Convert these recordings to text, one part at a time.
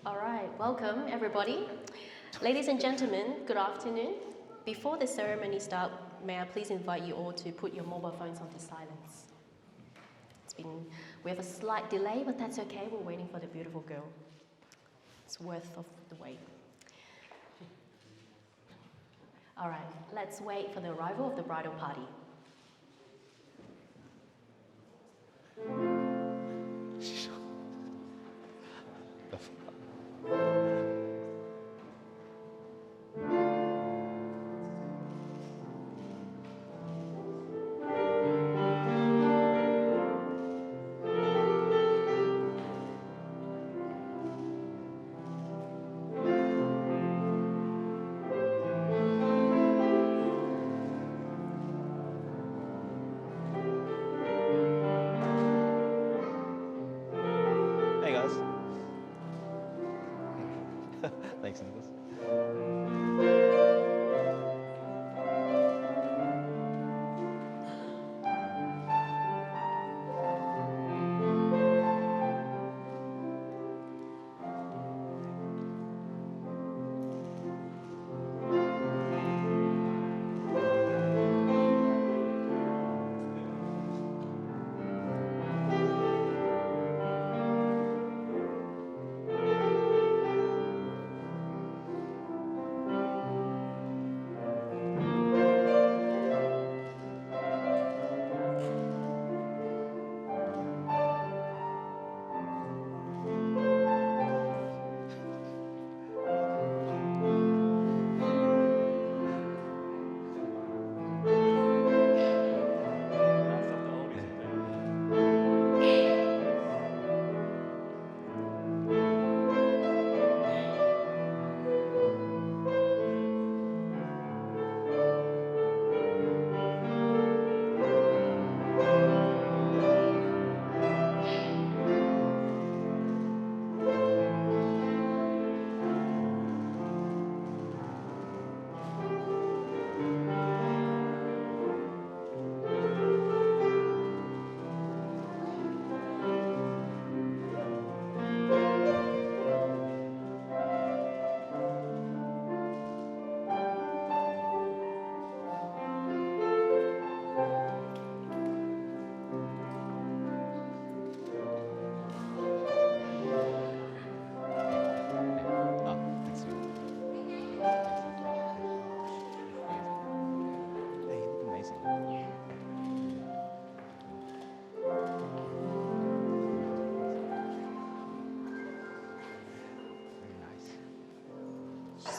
All right, welcome everybody. Ladies and gentlemen, good afternoon. Before the ceremony starts, may I please invite you all to put your mobile phones onto silence. We have a slight delay, but that's okay. We're waiting for the beautiful girl. It's worth of the wait. All right, let's wait for the arrival of the bridal party. Thanks, Nicholas.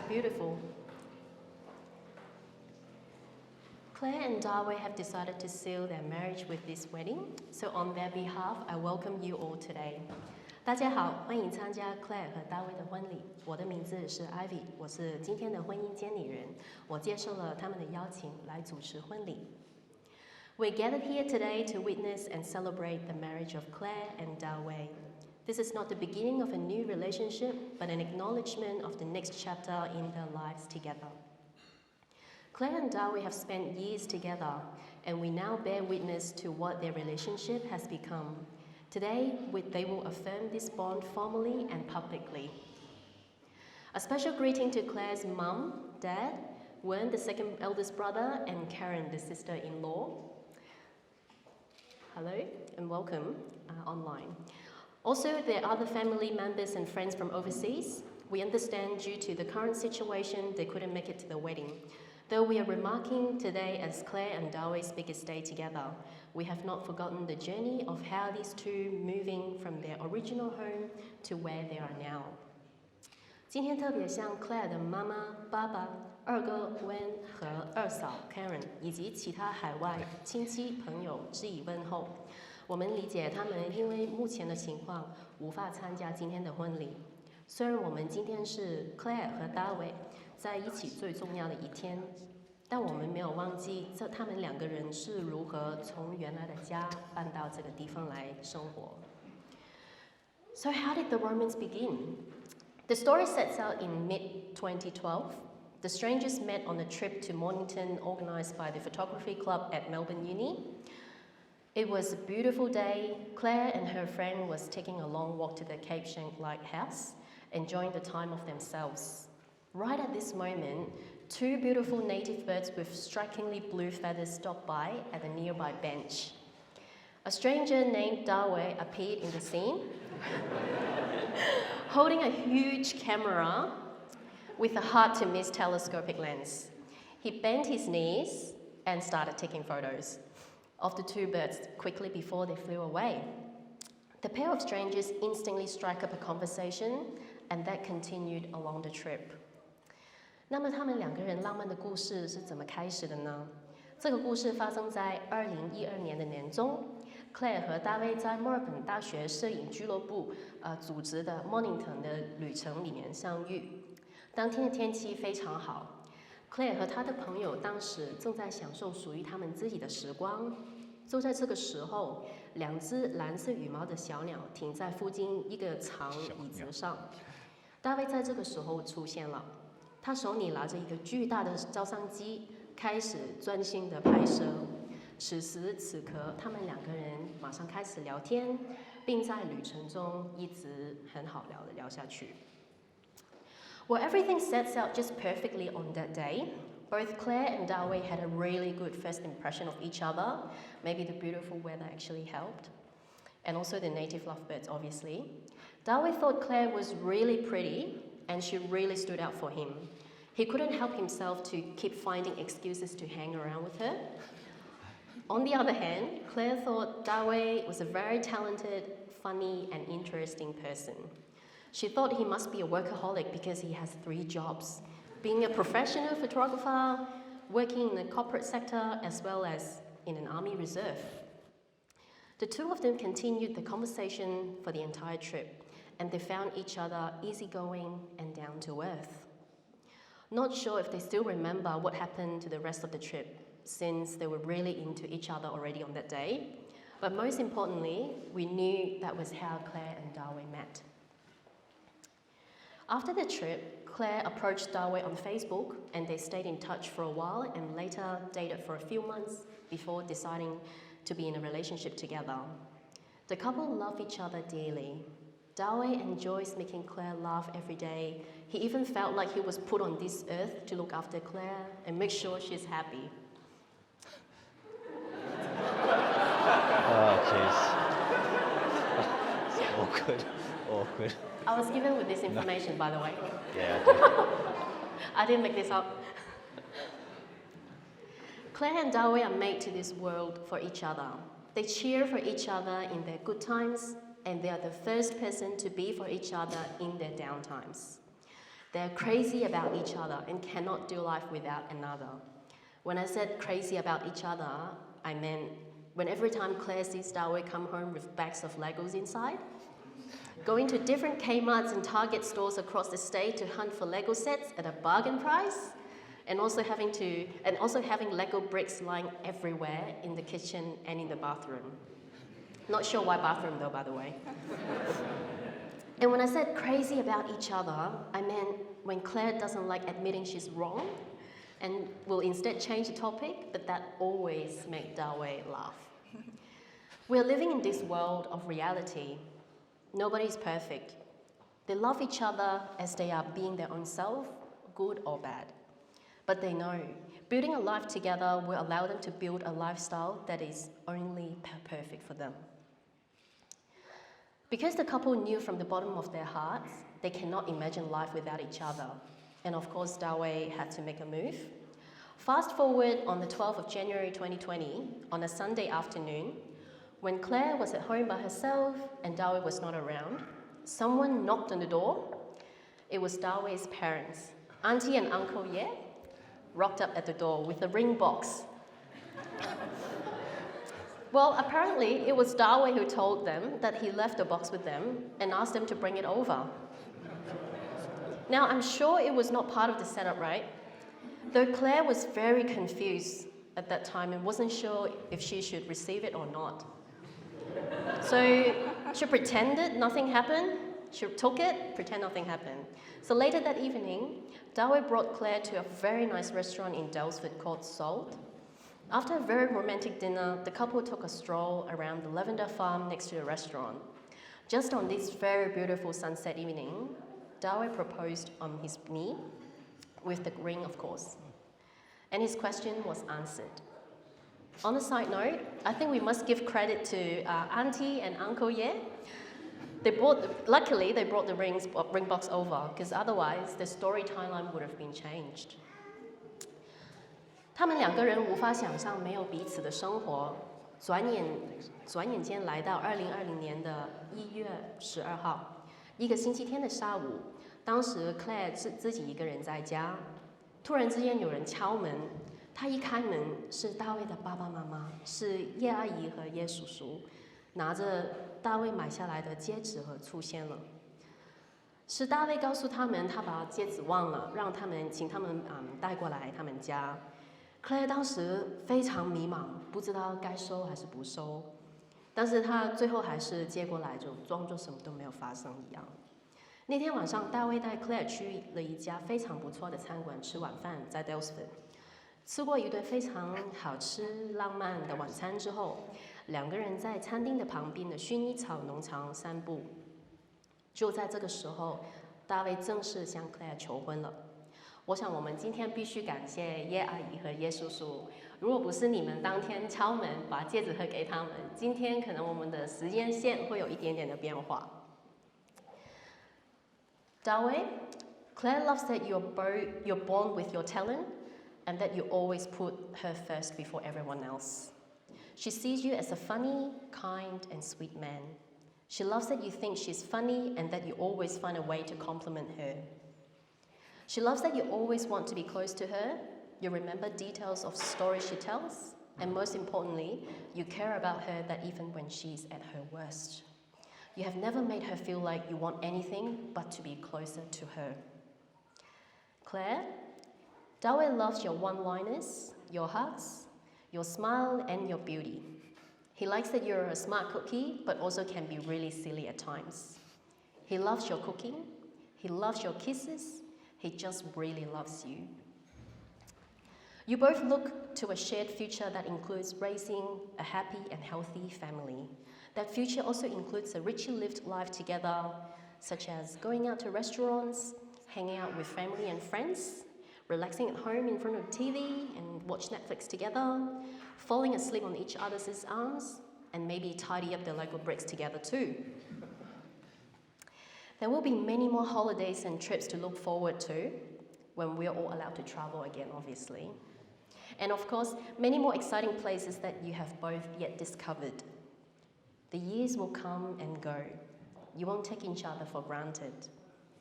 Beautiful. Claire and Dawei have decided to seal their marriage with this wedding, so on their behalf, I welcome you all today. 大家好，欢迎参加 Claire 和 Dawei 的婚礼。我的名字是 Ivy， 我是今天的婚姻监理人。我接受了他们的邀请来主持婚礼。We're gathered here today to witness and celebrate the marriage of Claire and Dawei. This is not the beginning of a new relationship, but an acknowledgement of the next chapter in their lives together. Claire and Dawei have spent years together, and we now bear witness to what their relationship has become. Today, they will affirm this bond formally and publicly. A special greeting to Claire's mum, dad, Wen, the second eldest brother, and Karen, the sister-in-law. Hello and welcome online. Also, there are other family members and friends from overseas. We understand due to the current situation, they couldn't make it to the wedding. Though we are remarking today as Claire and Dawei's biggest day together, we have not forgotten the journey of how these two moving from their original home to where they are now. 今天特别向 Claire 的妈妈、爸爸、二哥 Wen 和二嫂 Karen 以及其他海外亲戚朋友致以问候。我们理解他们因为目前的情况无法参加今天的婚礼。虽然我们今天是 Claire 和 Dawei 在一起最重要的一天，但我们没有忘记他们两个人是如何从原来的家搬到这个地方来生活。So how did the romance begin? The story sets out in mid-2012. The strangers met on a trip to Mornington organised by the photography club at Melbourne Uni. It was a beautiful day. Claire and her friend was taking a long walk to the Cape Schanck Lighthouse. enjoying the time of themselves. Right at this moment, two beautiful native birds with strikingly blue feathers stopped by at a nearby bench. A stranger named Dawei appeared in the scene, holding a huge camera with a hard-to-miss telescopic lens. He bent his knees and started taking photos of the two birds quickly before they flew away. The pair of strangers instantly struck up a conversation, and that continued along the trip. 那么他们两个人浪漫的故事是怎么开始的呢？这个故事发生在2012年的年中 ，Claire 和大卫在墨尔本大学摄影俱乐部组织的 Mornington 的旅程里面相遇。当天的天气非常好 ，Claire 和她的朋友当时正在享受属于他们自己的时光。就在这个时候，两只蓝色羽毛的小鸟停在附近一个长椅子上。大卫在这个时候出现了，他手里拿着一个巨大的照相机，开始专心的拍摄。此时此刻，他们两个人马上开始聊天，并在旅程中一直很好聊下去。Well, everything sets out just perfectly on that day. Both Claire and Dawei had a really good first impression of each other. Maybe the beautiful weather actually helped. And also the native lovebirds, obviously. Dawei thought Claire was really pretty and she really stood out for him. He couldn't help himself to keep finding excuses to hang around with her. On the other hand, Claire thought Dawei was a very talented, funny and interesting person. She thought he must be a workaholic because he has 3 jobs. Being a professional photographer, working in the corporate sector, as well as in an army reserve. The two of them continued the conversation for the entire trip, and they found each other easygoing and down to earth. Not sure if they still remember what happened to the rest of the trip, since they were really into each other already on that day. But most importantly, we knew that was how Claire and Dawei met. After the trip, Claire approached Dawei on Facebook and they stayed in touch for a while and later dated for a few months before deciding to be in a relationship together. The couple love each other dearly. Dawei enjoys making Claire laugh every day. He even felt like he was put on this earth to look after Claire and make sure she's happy. Oh, jeez. It's awkward. Awkward. I was given with this information, by the way. Yeah, I do. I didn't make this up. Claire and Dawei are made to this world for each other. They cheer for each other in their good times, and they are the first person to be for each other in their down times. They are crazy about each other and cannot do life without another. When I said crazy about each other, I meant when every time Claire sees Dawei come home with bags of Legos inside, going to different Kmarts and Target stores across the state to hunt for Lego sets at a bargain price, and also having Lego bricks lying everywhere in the kitchen and in the bathroom. Not sure why bathroom though, by the way. And when I said crazy about each other, I meant when Claire doesn't like admitting she's wrong and will instead change the topic, but that always made Dawei laugh. We're living in this world of reality. Nobody's perfect. They love each other as they are being their own self, good or bad. But they know building a life together will allow them to build a lifestyle that is only perfect for them. Because the couple knew from the bottom of their hearts, they cannot imagine life without each other. And of course, Dawei had to make a move. Fast forward on the 12th of January 2020, on a Sunday afternoon, when Claire was at home by herself and Dawei was not around, someone knocked on the door. It was Dawei's parents. Auntie and Uncle Ye rocked up at the door with a ring box. Well, apparently it was Dawei who told them that he left the box with them and asked them to bring it over. Now, I'm sure it was not part of the setup, right? Though Claire was very confused at that time and wasn't sure if she should receive it or not. So she pretended nothing happened. She took it, pretend nothing happened. So later that evening, Dawei brought Claire to a very nice restaurant in Dalesford called Salt. After a very romantic dinner, the couple took a stroll around the lavender farm next to the restaurant. Just on this very beautiful sunset evening, Dawei proposed on his knee, with the ring, of course. And his question was answered. On a side note, I think we must give credit to Auntie and Uncle Ye. Luckily, they brought the ring box over, because otherwise the story timeline would have been changed. 他们两个人无法想象没有彼此的生活，转眼间来到2020年的1月12号，一个星期天的下午，当时 Claire 自己一个人在家，突然之间有人敲门，她一开门是大卫的爸爸妈妈，是叶阿姨和叶叔叔，拿着大卫买下来的戒指和出现了。是大卫告诉他们，他把戒指忘了，请他们带过来他们家。Claire 当时非常迷茫，不知道该收还是不收，但是他最后还是接过来，就装作什么都没有发生一样。那天晚上，大卫带 Claire 去了一家非常不错的餐馆吃晚饭，在 Dawei+Claire 吃过一顿非常好吃浪漫的晚餐之后，两个人在餐厅的旁边的薰衣草农场散步。就在这个时候，大卫正式向 Claire 求婚了。我想我们今天必须感谢叶阿姨和叶叔叔，如果不是你们当天敲门把戒指给他们，今天可能我们的时间线会有一点点的变化。Dawei, Claire loves that you're born with your talent and that you always put her first before everyone else. She sees you as a funny, kind and sweet man. She loves that you think she's funny and that you always find a way to compliment her. She loves that you always want to be close to her, you remember details of stories she tells, and most importantly, you care about her that even when she's at her worst. You have never made her feel like you want anything but to be closer to her. Claire, Dawei loves your one-liners, your hugs, your smile and your beauty. He likes that you're a smart cookie, but also can be really silly at times. He loves your cooking, he loves your kisses, he just really loves you. You both look to a shared future that includes raising a happy and healthy family. That future also includes a richly lived life together, such as going out to restaurants, hanging out with family and friends, relaxing at home in front of TV and watch Netflix together, falling asleep on each other's arms, and maybe tidy up the Lego bricks together too. There will be many more holidays and trips to look forward to when we're all allowed to travel again, obviously. And of course, many more exciting places that you have both yet discovered. The years will come and go. You won't take each other for granted.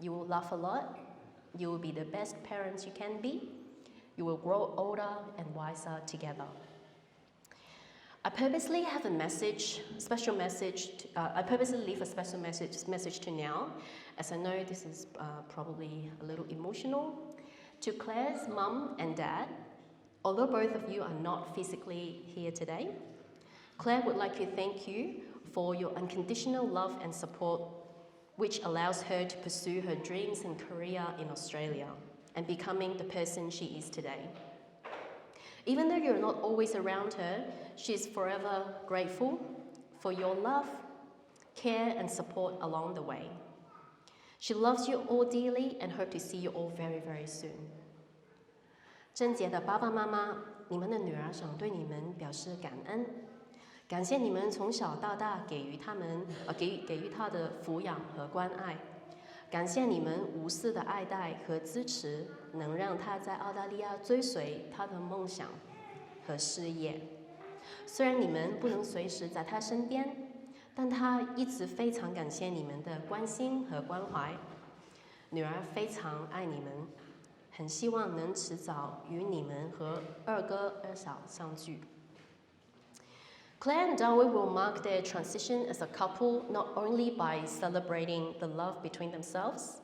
You will laugh a lot. You will be the best parents you can be. You will grow older and wiser together. I purposely leave a special message to now, as I know this is probably a little emotional. To Claire's mum and dad, although both of you are not physically here today, Claire would like to thank you for your unconditional love and support, which allows her to pursue her dreams and career in Australia and becoming the person she is today. Even though you're not always around her, she is forever grateful for your love, care and support along the way. She loves you all dearly and hope to see you all very, very soon. 郑姐的爸爸妈妈，你们的女儿想对你们表示感恩，感谢你们从小到大给予她的抚养和关爱，感谢你们无私的爱戴和支持，能让她在澳大利亚追随她的梦想和事业。虽然你们不能随时在她身边，但她一直非常感谢你们的关心和关怀。女儿非常爱你们，很希望能迟早与你们和二哥二嫂相聚。Claire and Dawei will mark their transition as a couple not only by celebrating the love between themselves,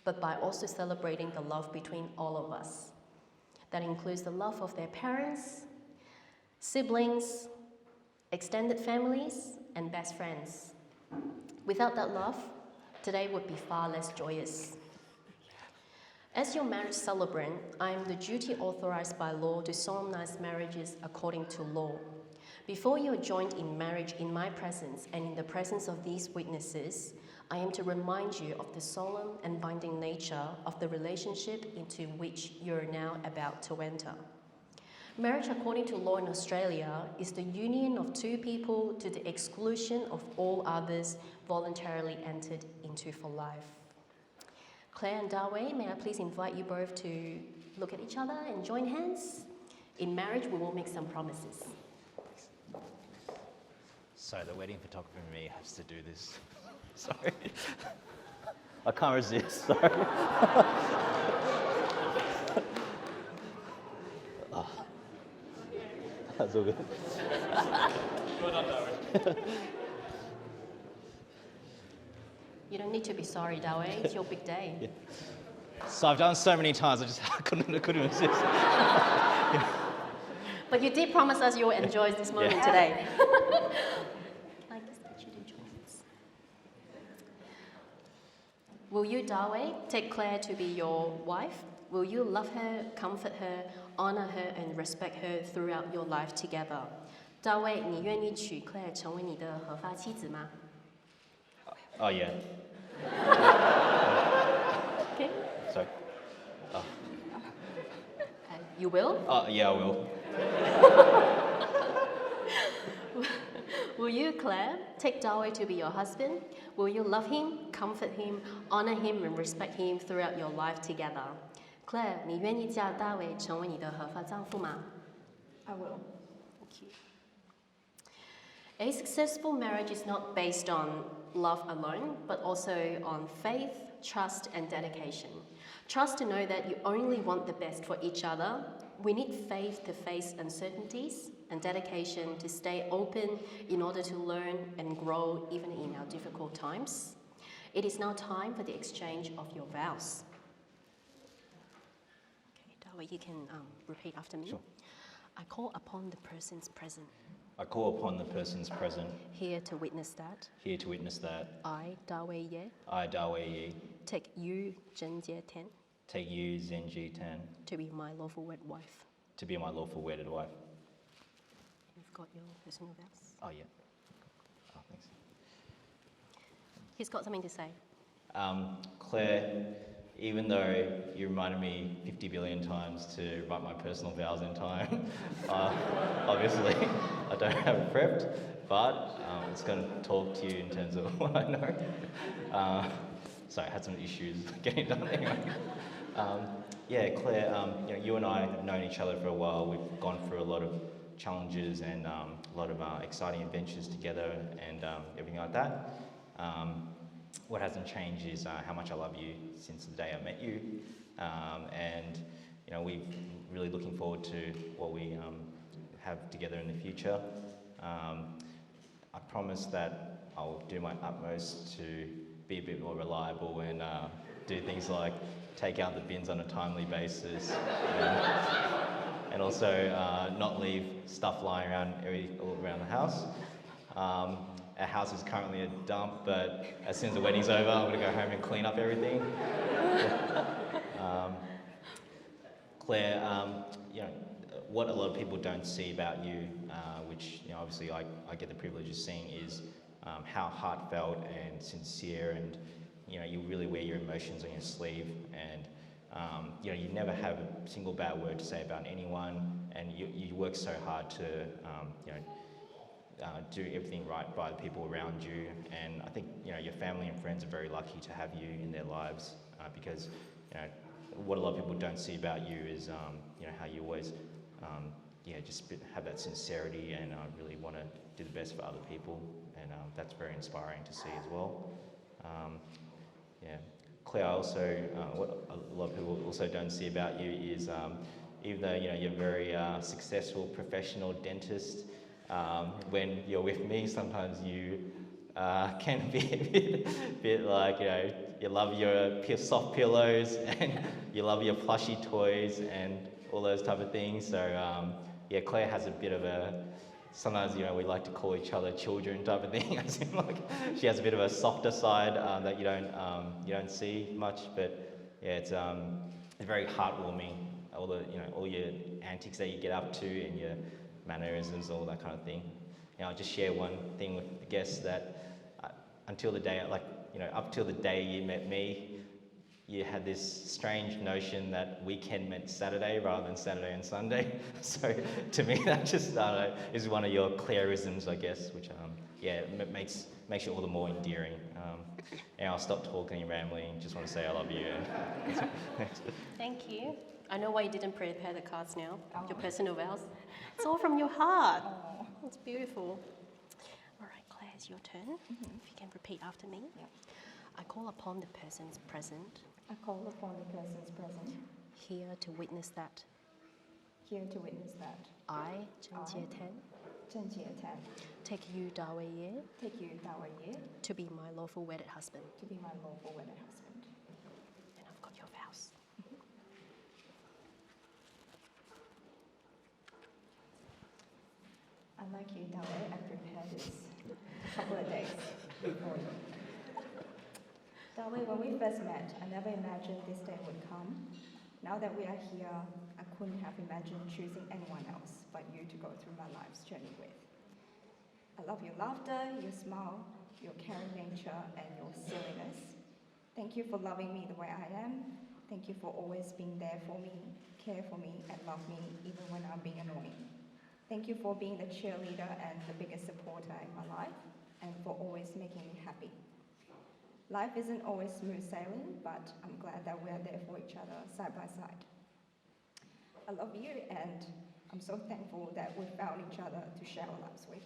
but by also celebrating the love between all of us. That includes the love of their parents, siblings, extended families, and best friends. Without that love, today would be far less joyous. As your marriage celebrant, I am the duty authorized by law to solemnize marriages according to law. Before you are joined in marriage in my presence and in the presence of these witnesses, I am to remind you of the solemn and binding nature of the relationship into which you are now about to enter. Marriage, according to law in Australia, is the union of two people to the exclusion of all others voluntarily entered into for life. Claire and Dawei, may I please invite you both to look at each other and join hands? In marriage, we will make some promises. So the wedding photographer in me has to do this. Sorry. I can't resist, sorry. Oh. That's all good. Well done, Dawei. You don't need to be sorry, Dawei. It's your big day. Yeah. So I've done so many times, I couldn't resist. But you did promise us you will enjoy this moment today. I guess that you enjoy this. Will you, Dawei, take Claire to be your wife? Will you love her, comfort her, honor her, and respect her throughout your life together? Dawei, 你愿意娶 Claire 成为你的合法妻子吗？ Oh yeah. Okay. Sorry. Oh. You will? Yeah, I will. Will you, Claire, take Dawei to be your husband? Will you love him, comfort him, honor him, and respect him throughout your life together? Claire, 你愿意嫁大卫成为你的合法丈夫吗？ I will. Thank you. A successful marriage is not based on love alone, but also on faith, trust, and dedication. Trust to know that you only want the best for each other. We need faith to face uncertainties and dedication to stay open in order to learn and grow even in our difficult times. It is now time for the exchange of your vows. Okay, Dawei, you can repeat after me. Sure. I call upon the persons present I call upon the persons present here to witness that here to witness that I, Dawei Ye, I, Dawei Yi, take you, Zhen Jie Tian, take you, Zenji Tan, to be my lawful wed wife. to be my lawful wedded wife. You've got your personal vows. Oh yeah. Oh, thanks. He's got something to say. Claire, even though you reminded me 50 billion times to write my personal vows in time, obviously I don't have it prepped, but it's going to talk to you in terms of what I know. Sorry, I had some issues getting it done anyway. Yeah, Claire, you and I have known each other for a while. We've gone through a lot of challenges and a lot of exciting adventures together and everything like that. What hasn't changed is how much I love you since the day I met you, and we're really looking forward to what we have together in the future. I promise that I'll do my utmost to be a bit more reliable and do things like take out the bins on a timely basis, and also not leave stuff lying around all around the house. Our house is currently a dump, but as soon as the wedding's over, I'm going to go home and clean up everything. Claire, what a lot of people don't see about you, which obviously I get the privilege of seeing, is how heartfelt and sincere, and you really wear your emotions on your sleeve, and you never have a single bad word to say about anyone, and you work so hard to do everything right by the people around you, and I think your family and friends are very lucky to have you in their lives, because what a lot of people don't see about you is how you always just have that sincerity and really want to do the best for other people, and that's very inspiring to see as well. Claire, also what a lot of people also don't see about you is even though you're a very successful professional dentist, when you're with me, sometimes you can be a bit like, you love your soft pillows and you love your plushy toys and all those type of things. So Claire has a bit of a, sometimes we like to call each other children type of thing. As in, like, she has a bit of a softer side that you don't see much, but it's very heartwarming. All your antics that you get up to and your mannerisms, all that kind of thing. I'll just share one thing with the guests that until the day, up till the day you met me, you had this strange notion that weekend meant Saturday rather than Saturday and Sunday. So to me, that just is one of your Claireisms, I guess, which makes you all the more endearing. And I'll stop talking and rambling. Just want to say I love you. Thank you. I know why you didn't prepare the cards now. Your personal vows. It's all from your heart. It's beautiful. All right, Claire, it's your turn. If you can repeat after me. Yep. I call upon the persons present I call upon the persons present here to witness that here to witness that I, Chen Jie Tan, Chen Jie Tan, take you, Dawei, take you, Dawei, to be my lawful wedded husband. to be my lawful wedded husband. And I've got your vows. Unlike you, Dawei, I prepared this a couple of days before you. Dawei, when we first met, I never imagined this day would come. Now that we are here, I couldn't have imagined choosing anyone else but you to go through my life's journey with. I love your laughter, your smile, your caring nature, and your silliness. Thank you for loving me the way I am. Thank you for always being there for me, care for me, and love me even when I'm being annoying. Thank you for being the cheerleader and the biggest supporter in my life, and for always making me happy. Life isn't always smooth sailing, but I'm glad that we are there for each other side by side. I love you, and I'm so thankful that we found each other to share our lives with.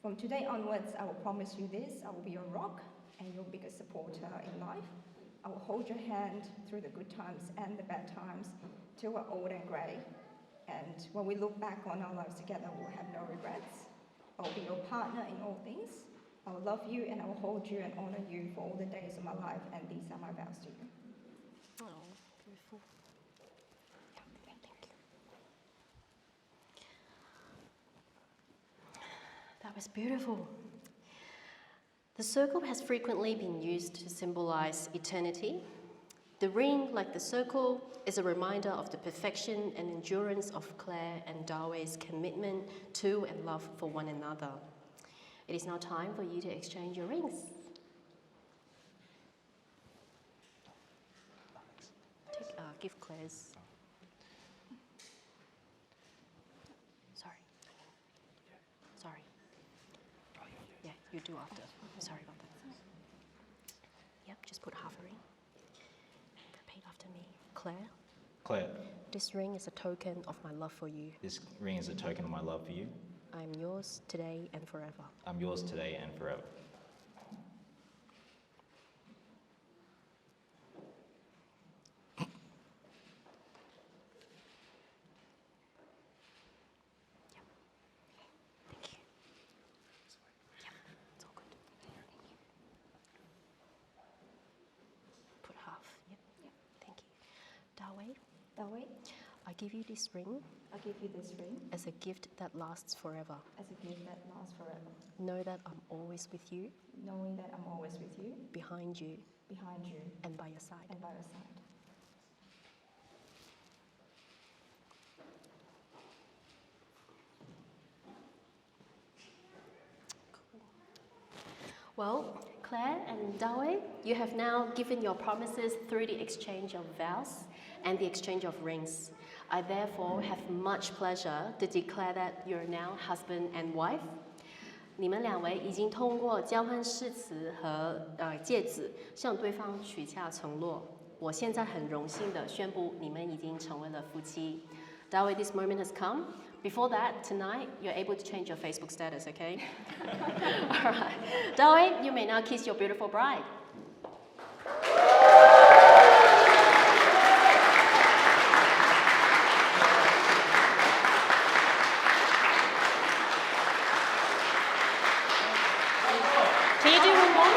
From today onwards, I will promise you this: I will be your rock and your biggest supporter in life. I will hold your hand through the good times and the bad times till we're old and grey. And when we look back on our lives together, we'll have no regrets. I will be your partner in all things. I will love you and I will hold you and honor you for all the days of my life, and these are my vows to you. Oh, beautiful. Thank you. That was beautiful. The circle has frequently been used to symbolize eternity. The ring, like the circle, is a reminder of the perfection and endurance of Claire and Dawei's commitment to and love for one another. It is now time for you to exchange your rings. Give Claire's. Sorry. Yeah, you do after. Sorry about that. Yep, just put half a ring. Repeat after me. Claire, Claire, this ring is a token of my love for you. this ring is a token of my love for you. I am yours today and forever. I'm yours today and forever. Thank you. Yep, it's all good. Put half. Yep. Thank you. Dawei, Dawei, I give you this ring I give you this ring as a gift that lasts forever. as a gift that lasts forever, Know that I'm always with you, knowing that I'm always with you, behind you, behind you, and by your side. and by your side. Well, Claire and Dawei, you have now given your promises through the exchange of vows and the exchange of rings. I therefore have much pleasure to declare that you're now husband and wife. 你们两位已经通过交换誓词和戒指向对方许下承诺。我现在很荣幸地宣布，你们已经成为了夫妻。Dawei, this moment has come. Before that, tonight, you're able to change your Facebook status, okay? All right. Dawei, you may now kiss your beautiful bride. Can you do one more?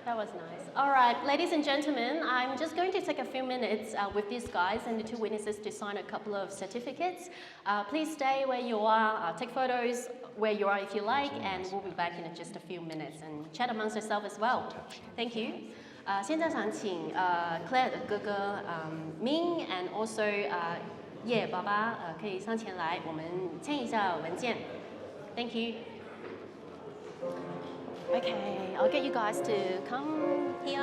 That was nice. All right, ladies and gentlemen, I'm just going to take a few minutes with these guys and the two witnesses to sign a couple of certificates. Please stay where you are, take photos where you are if you like, and we'll be back in just a few minutes and chat amongst yourselves as well. Thank you. 现在想请Claire 的哥哥Ming and also 叶爸爸可以上前来，我们签一下文件。Thank you. Okay, I'll get you guys to come here.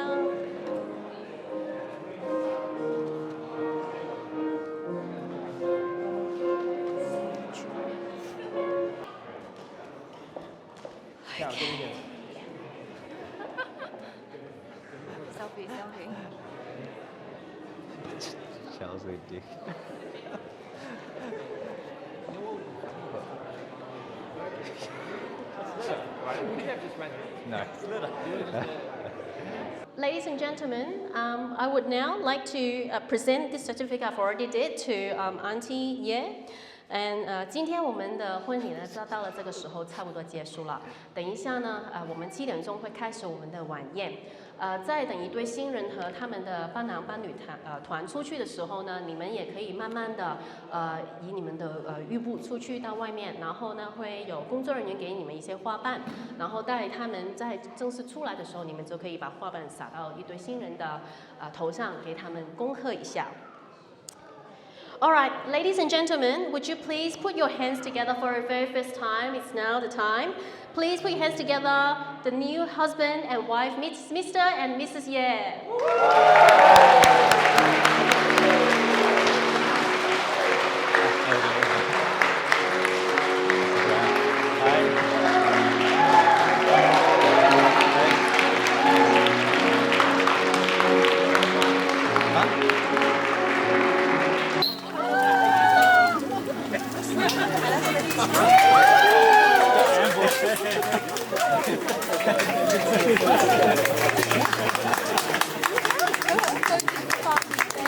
Selfie, selfie. Chelsea Dick. No. Ladies and gentlemen, I would now like to present this certificate I've already did to Auntie Ye. And 今天我们的婚礼呢，到了这个时候差不多结束了。等一下呢，我们7点钟会开始我们的晚宴。在等一对新人和他们的伴郎伴侣团出去的时候呢，你们也可以慢慢的以你们的玉步出去到外面，然后呢会有工作人员给你们一些花瓣，然后待他们在正式出来的时候，你们就可以把花瓣撒到一对新人的头上，给他们恭贺一下。All right, ladies and gentlemen, would you please put your hands together for a very first time? It's now the time. Please put your hands together, the new husband and wife, Mr. and Mrs. Ye. Huh?